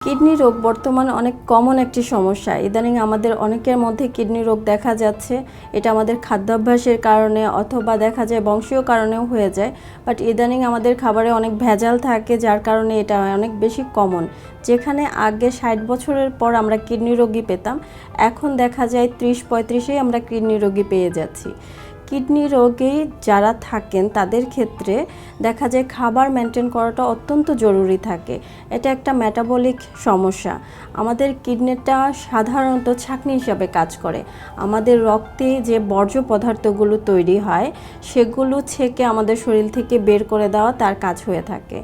Kidney রোগ বর্তমানে অনেক কমন একটি সমস্যা। ইদানিং আমাদের অনেকের মধ্যে কিডনি রোগ দেখা যাচ্ছে। এটা আমাদের খাদ্যাভ্যাসের কারণে অথবা দেখা যায় বংশীয় কারণেও হয়ে যায়। বাট ইদানিং আমাদের খাবারে অনেক ভেজাল থাকে, যার কারণে এটা অনেক বেশি কমন। যেখানে আগে 60 বছরের পর আমরা কিডনি রোগী পেতাম, এখন দেখা যায় 30-35-এই আমরা কিডনি রোগী পেয়ে যাচ্ছি। কিডনি রোগে যারা থাকেন তাদের ক্ষেত্রে দেখা যায় খাবার মেনটেন করাটা অত্যন্ত জরুরি থাকে। এটা একটা মেটাবলিক সমস্যা। আমাদের কিডনিটা সাধারণত ছাঁকনি হিসাবে কাজ করে। আমাদের রক্তে যে বর্জ্য পদার্থগুলো তৈরি হয় সেগুলো ছেঁকে আমাদের শরীর থেকে বের করে দেওয়া তার কাজ হয়ে থাকে।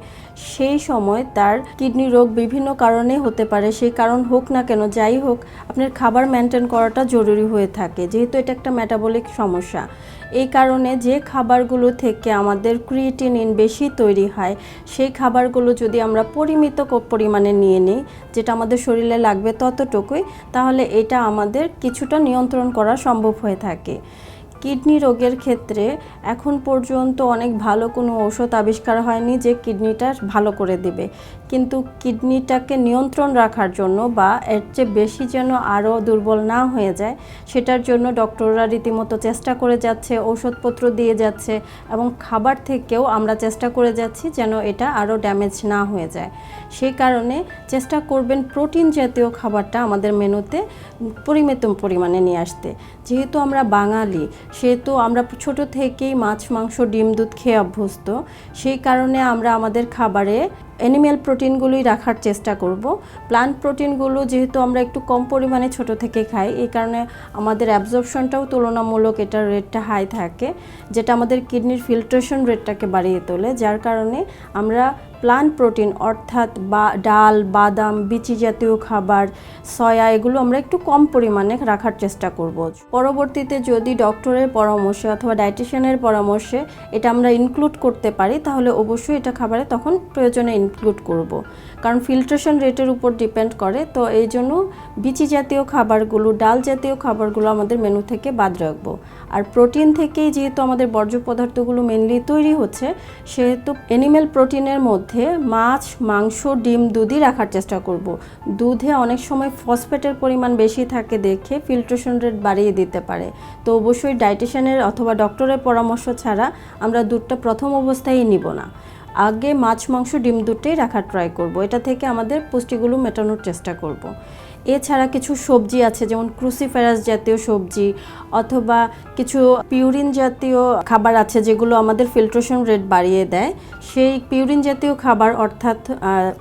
সেই সময় তার কিডনি রোগ বিভিন্ন কারণে হতে পারে। সেই কারণ হোক না কেন, যাই হোক, আপনার খাবার মেনটেন করাটা জরুরি হয়ে থাকে, যেহেতু এটা একটা মেটাবলিক সমস্যা। এই কারণে যে খাবারগুলো থেকে আমাদের ক্রিয়েটিনিন বেশি তৈরি হয় সেই খাবারগুলো যদি আমরা পরিমিত পরিমাণে নিয়ে নিই, যেটা আমাদের শরীরে লাগবে ততটুকুই, তাহলে এটা আমাদের কিছুটা নিয়ন্ত্রণ করা সম্ভব হয়ে থাকে। কিডনি রোগের ক্ষেত্রে এখন পর্যন্ত অনেক ভালো কোনো ঔষধ আবিষ্কার হয়নি যে কিডনিটা ভালো করে দেবে, কিন্তু কিডনিটাকে নিয়ন্ত্রণ রাখার জন্য বা এর চেয়ে বেশি যেন আরও দুর্বল না হয়ে যায় সেটার জন্য ডক্টররা রীতিমতো চেষ্টা করে যাচ্ছে, ওষুধপত্র দিয়ে যাচ্ছে এবং খাবার থেকেও আমরা চেষ্টা করে যাচ্ছি যেন এটা আরও ড্যামেজ না হয়ে যায়। সেই কারণে চেষ্টা করবেন প্রোটিন জাতীয় খাবারটা আমাদের মেনুতে পরিমিত পরিমাণে নিয়ে আসতে। যেহেতু আমরা বাঙালি, সেহেতু আমরা ছোট থেকেই মাছ, মাংস, ডিম, দুধ খেয়ে অভ্যস্ত। সেই কারণে আমরা আমাদের খাবারে অ্যানিম্যাল প্রোটিনগুলোই রাখার চেষ্টা করব। প্লান্ট প্রোটিনগুলো যেহেতু আমরা একটু কম পরিমাণে ছোট থেকে খাই, এই কারণে আমাদের অ্যাবজর্পশনটাও তুলনামূলক এটার রেটটা হাই থাকে, যেটা আমাদের কিডনির ফিল্ট্রেশন রেটটাকে বাড়িয়ে তোলে। যার কারণে আমরা প্লান্ট প্রোটিন অর্থাৎ ডাল, বাদাম, বিচি জাতীয় খাবার, সয়া, এগুলো আমরা একটু কম পরিমাণে রাখার চেষ্টা করব। পরবর্তীতে যদি ডক্টরের পরামর্শে অথবা ডায়েটিশিয়ানের পরামর্শে এটা আমরা ইনক্লুড করতে পারি, তাহলে অবশ্যই এটা খাবারে তখন প্রয়োজনে ইনক্লুড করব, কারণ ফিল্ট্রেশন রেটের উপর ডিপেন্ড করে। তো এই জন্য বিচি জাতীয় খাবারগুলো, ডাল জাতীয় খাবারগুলো আমাদের মেনু থেকে বাদ রাখবো। আর প্রোটিন থেকেই যেহেতু আমাদের বর্জ্য পদার্থগুলো মেনলি তৈরি হচ্ছে, সেহেতু অ্যানিম্যাল প্রোটিনের মধ্যে মাছ, মাংস, ডিম, দুধই রাখার চেষ্টা করব। দুধে অনেক সময় ফসফেটের পরিমাণ বেশি থাকে দেখে ফিল্ট্রেশন রেট বাড়িয়ে দিতে পারে। তো অবশ্যই ডায়েটিশিয়ানের অথবা ডক্টরের পরামর্শ ছাড়া আমরা দুধটা প্রথম অবস্থায় নিব না। আগে মাছ, মাংস, ডিম, দুধটাই রাখার ট্রাই করব। এটা থেকে আমাদের পুষ্টিগুলো মেটানোর চেষ্টা করব। এছাড়া কিছু সবজি আছে, যেমন ক্রুসিফেরাস জাতীয় সবজি অথবা কিছু পিউরিন জাতীয় খাবার আছে যেগুলো আমাদের ফিল্ট্রেশন রেট বাড়িয়ে দেয়। সেই পিউরিন জাতীয় খাবার অর্থাৎ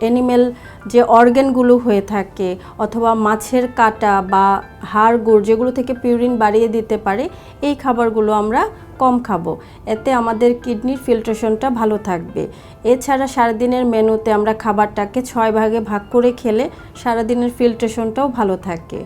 অ্যানিমেল যে অর্গানগুলো হয়ে থাকে অথবা মাছের কাটা বা হাড় গুড়, যেগুলো থেকে পিউরিন বাড়িয়ে দিতে পারে, এই খাবারগুলো আমরা কম খাবো। এতে আমাদের কিডনির ফিল্ট্রেশনটা ভালো থাকবে। এছাড়া সারাদিনের মেনুতে আমরা খাবারটাকে 6 ভাগে ভাগ করে খেলে সারাদিনের ফিল্ট্রেশনটাও ভালো থাকে।